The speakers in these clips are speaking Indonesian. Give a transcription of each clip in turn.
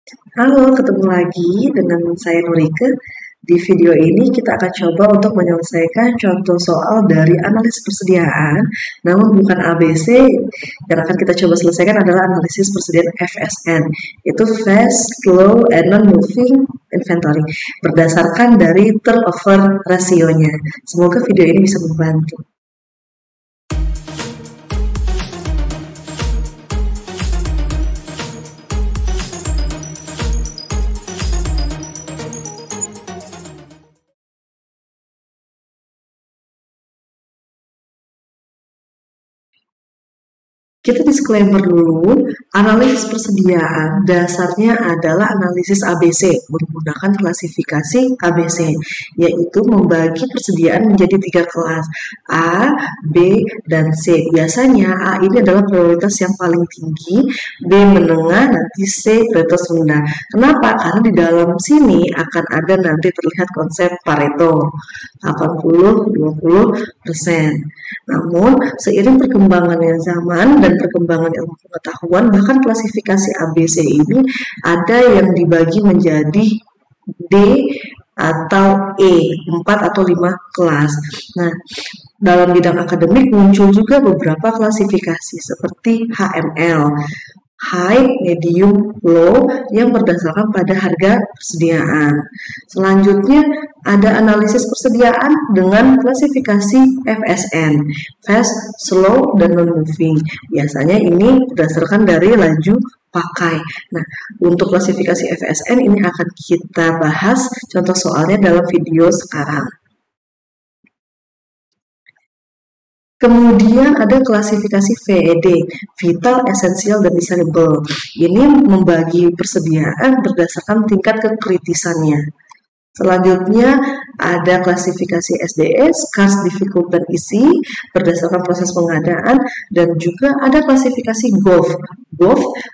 Halo, ketemu lagi dengan saya Nurike. Di video ini kita akan coba untuk menyelesaikan contoh soal dari analisis persediaan, namun bukan ABC. Yang akan kita coba selesaikan adalah analisis persediaan FSN, itu Fast, Slow, and Non-Moving Inventory, berdasarkan dari turnover rasionya. Semoga video ini bisa membantu. Kita disclaimer dulu, analisis persediaan dasarnya adalah analisis ABC menggunakan klasifikasi ABC, yaitu membagi persediaan menjadi 3 kelas, A, B, dan C. Biasanya A ini adalah prioritas yang paling tinggi, B menengah, nanti C prioritas rendah. Kenapa? Karena di dalam sini akan ada nanti terlihat konsep Pareto, 80-20%. Namun, seiring perkembangannya zaman dan perkembangan ilmu pengetahuan, bahkan klasifikasi ABC ini ada yang dibagi menjadi D atau E, 4 atau 5 kelas. Nah, dalam bidang akademik muncul juga beberapa klasifikasi seperti HML, High, Medium, Low, yang berdasarkan pada harga persediaan. Selanjutnya ada analisis persediaan dengan klasifikasi FSN, Fast, Slow, dan Non-Moving. Biasanya ini berdasarkan dari laju pakai. Nah, untuk klasifikasi FSN ini akan kita bahas contoh soalnya dalam video sekarang. Kemudian ada klasifikasi VED, Vital, Essential, dan Desirable. Ini membagi persediaan berdasarkan tingkat kekritisannya. Selanjutnya ada klasifikasi SDS, Scarce, Difficult, dan Easy berdasarkan proses pengadaan, dan juga ada klasifikasi GOF,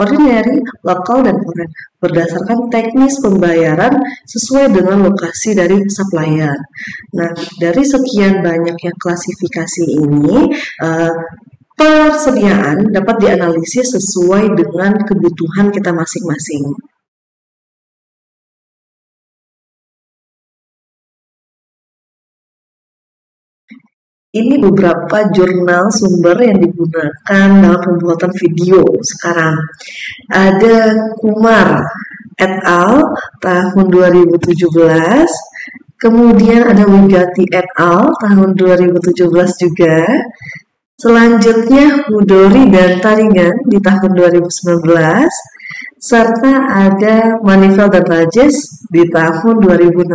Ordinary, Local, dan Foreign berdasarkan teknis pembayaran sesuai dengan lokasi dari supplier. Nah, dari sekian banyaknya klasifikasi ini, persediaan dapat dianalisis sesuai dengan kebutuhan kita masing-masing. Ini beberapa jurnal sumber yang digunakan dalam pembuatan video sekarang. Ada Kumar et al. Tahun 2017, kemudian ada Wigati et al. Tahun 2017 juga. Selanjutnya Hudori dan Taringan di tahun 2019, serta ada Manifel dan Rajesh di tahun 2016.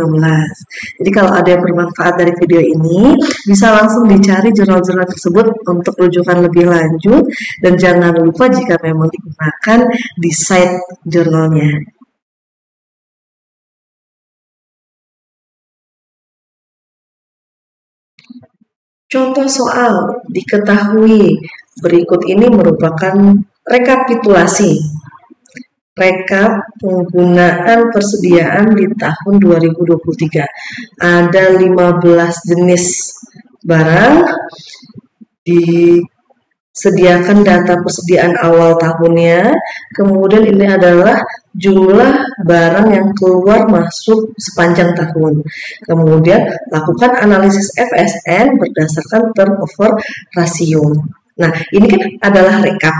Jadi kalau ada yang bermanfaat dari video ini, bisa langsung dicari jurnal-jurnal tersebut untuk rujukan lebih lanjut, dan jangan lupa jika memang digunakan di site jurnalnya. Contoh soal diketahui berikut ini merupakan rekapitulasi rekap penggunaan persediaan di tahun 2023. Ada 15 jenis barang, disediakan data persediaan awal tahunnya, kemudian ini adalah jumlah barang yang keluar masuk sepanjang tahun. Kemudian lakukan analisis FSN berdasarkan turnover rasio. Nah, ini kan adalah rekap.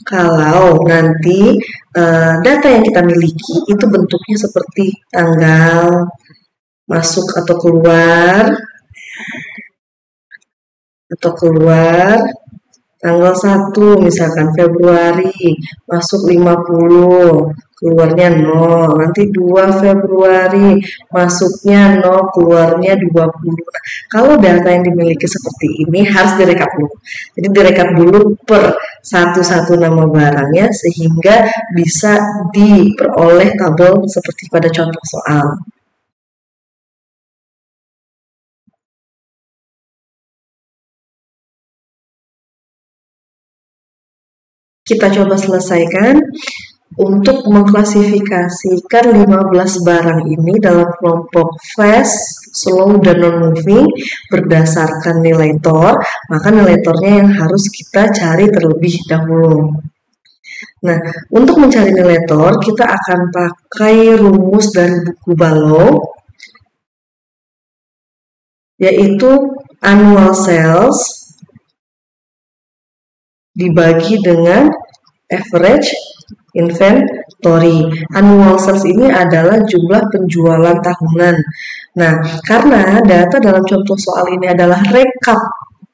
Kalau nanti data yang kita miliki itu bentuknya seperti tanggal masuk atau keluar, tanggal 1 misalkan Februari masuk 50, keluarnya 0. Nanti 2 Februari masuknya 0, keluarnya 20. Nah, kalau data yang dimiliki seperti ini harus direkap dulu. Jadi direkap dulu per satu-satu nama barangnya sehingga bisa diperoleh tabel seperti pada contoh soal. Kita coba selesaikan. Untuk mengklasifikasikan 15 barang ini dalam kelompok fast, slow, dan non-moving berdasarkan nilai TOR, maka nilai TOR-nya yang harus kita cari terlebih dahulu. Nah, untuk mencari nilai TOR, kita akan pakai rumus dari buku Balogh, yaitu annual sales dibagi dengan average inventory. Annual sales ini adalah jumlah penjualan tahunan. Nah, karena data dalam contoh soal ini adalah rekap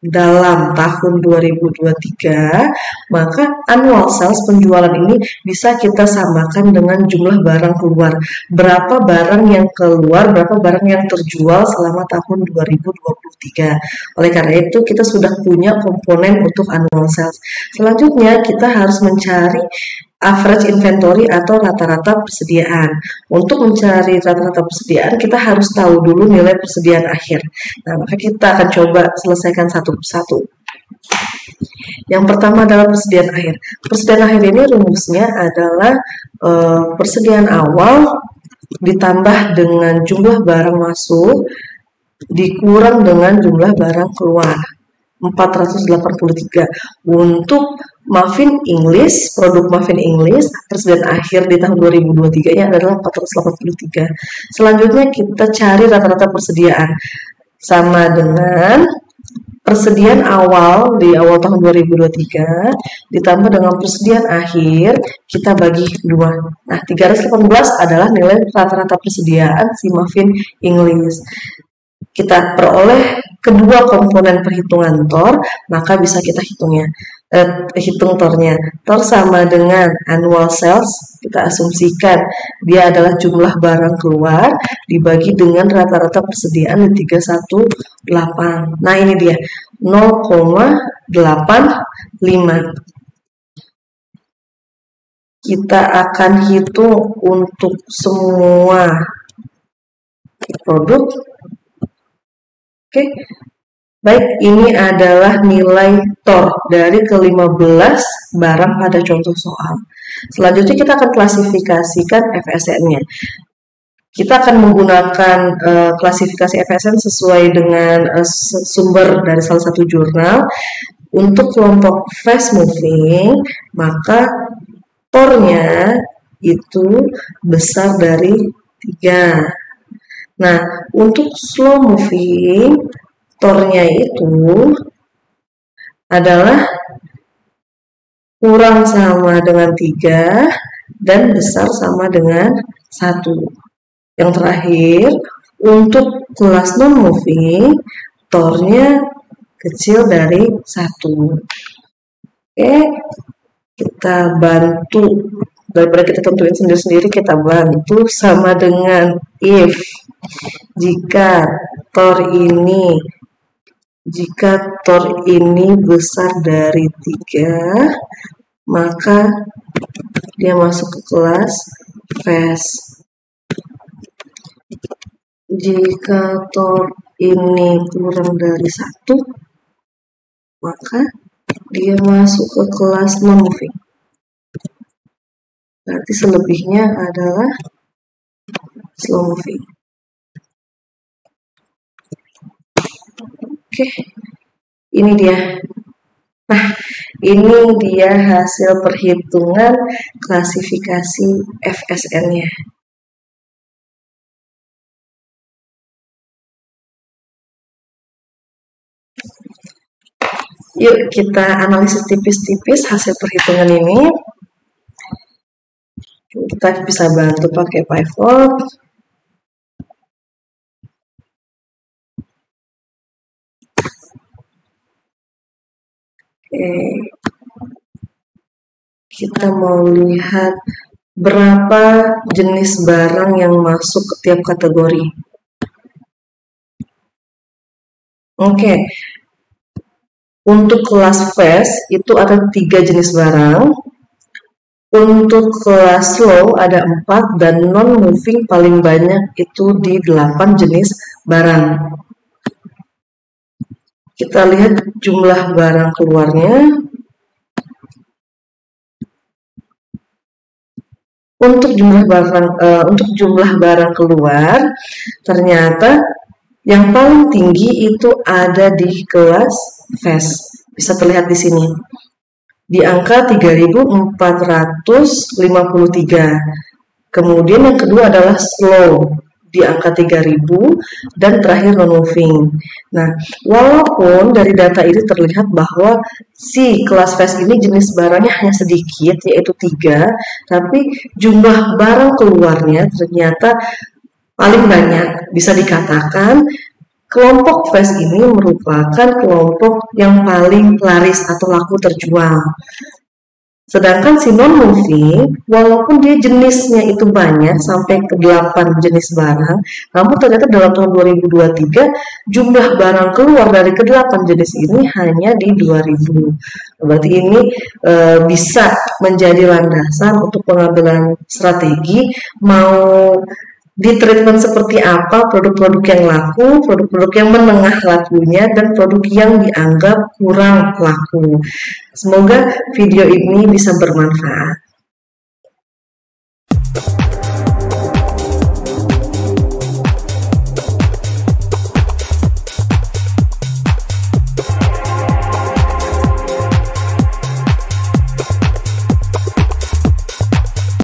dalam tahun 2023, maka annual sales penjualan ini bisa kita samakan dengan jumlah barang keluar. Berapa barang yang keluar, berapa barang yang terjual selama tahun 2023. Oleh karena itu, kita sudah punya komponen untuk annual sales. Selanjutnya, kita harus mencari average inventory atau rata-rata persediaan. Untuk mencari rata-rata persediaan, kita harus tahu dulu nilai persediaan akhir. Nah, maka kita akan coba selesaikan satu persatu. Yang pertama adalah persediaan akhir. Persediaan akhir ini rumusnya adalah persediaan awal ditambah dengan jumlah barang masuk dikurang dengan jumlah barang keluar. 483. Untuk muffin English, produk muffin English, persediaan akhir di tahun 2023-nya adalah 483. Selanjutnya kita cari rata-rata persediaan. Sama dengan persediaan awal di awal tahun 2023 ditambah dengan persediaan akhir, kita bagi 2. Nah, 318 adalah nilai rata-rata persediaan si muffin English. Kita peroleh kedua komponen perhitungan TOR, maka bisa kita hitung TOR-nya. TOR sama dengan annual sales, kita asumsikan dia adalah jumlah barang keluar dibagi dengan rata-rata persediaan di 318. Nah, ini dia 0,85. Kita akan hitung untuk semua produk. Oke, baik, ini adalah nilai TOR dari ke-15 barang pada contoh soal. Selanjutnya kita akan klasifikasikan FSN-nya. Kita akan menggunakan klasifikasi FSN sesuai dengan sumber dari salah satu jurnal. Untuk kelompok fast moving, maka TOR-nya itu besar dari 3. Nah, untuk slow moving, TOR-nya itu adalah kurang sama dengan 3 dan besar sama dengan 1. Yang terakhir, untuk kelas non-moving, TOR-nya kecil dari 1. Oke, kita bantu. Daripada kita tentuin sendiri-sendiri, kita bantu sama dengan if. Jika TOR ini besar dari 3, maka dia masuk ke kelas fast. Jika TOR ini kurang dari 1, maka dia masuk ke kelas non-moving. Berarti selebihnya adalah slow moving. Oke, ini dia. Nah, ini dia hasil perhitungan klasifikasi FSN-nya. Yuk kita analisis tipis-tipis hasil perhitungan ini. Kita bisa bantu pakai pivot. Oke. Kita mau lihat berapa jenis barang yang masuk ke tiap kategori. Oke. Untuk kelas fast itu ada 3 jenis barang. Untuk kelas slow ada 4 dan non-moving paling banyak itu di 8 jenis barang. Kita lihat jumlah barang keluarnya. Untuk jumlah barang keluar, ternyata yang paling tinggi itu ada di kelas fast. Bisa terlihat di sini. di angka 3.453. Kemudian yang kedua adalah slow di angka 3.000 dan terakhir non-moving. Nah, walaupun dari data ini terlihat bahwa si kelas fast ini jenis barangnya hanya sedikit, yaitu 3, tapi jumlah barang keluarnya ternyata paling banyak. Bisa dikatakan kelompok fast ini merupakan kelompok yang paling laris atau laku terjual. Sedangkan si non-moving, walaupun dia jenisnya itu banyak, sampai ke 8 jenis barang, namun ternyata dalam tahun 2023, jumlah barang keluar dari ke-8 jenis ini hanya di 2.000. Berarti ini bisa menjadi landasan untuk pengambilan strategi, mau di treatment seperti apa produk-produk yang laku, produk-produk yang menengah lakunya, dan produk yang dianggap kurang laku. Semoga video ini bisa bermanfaat.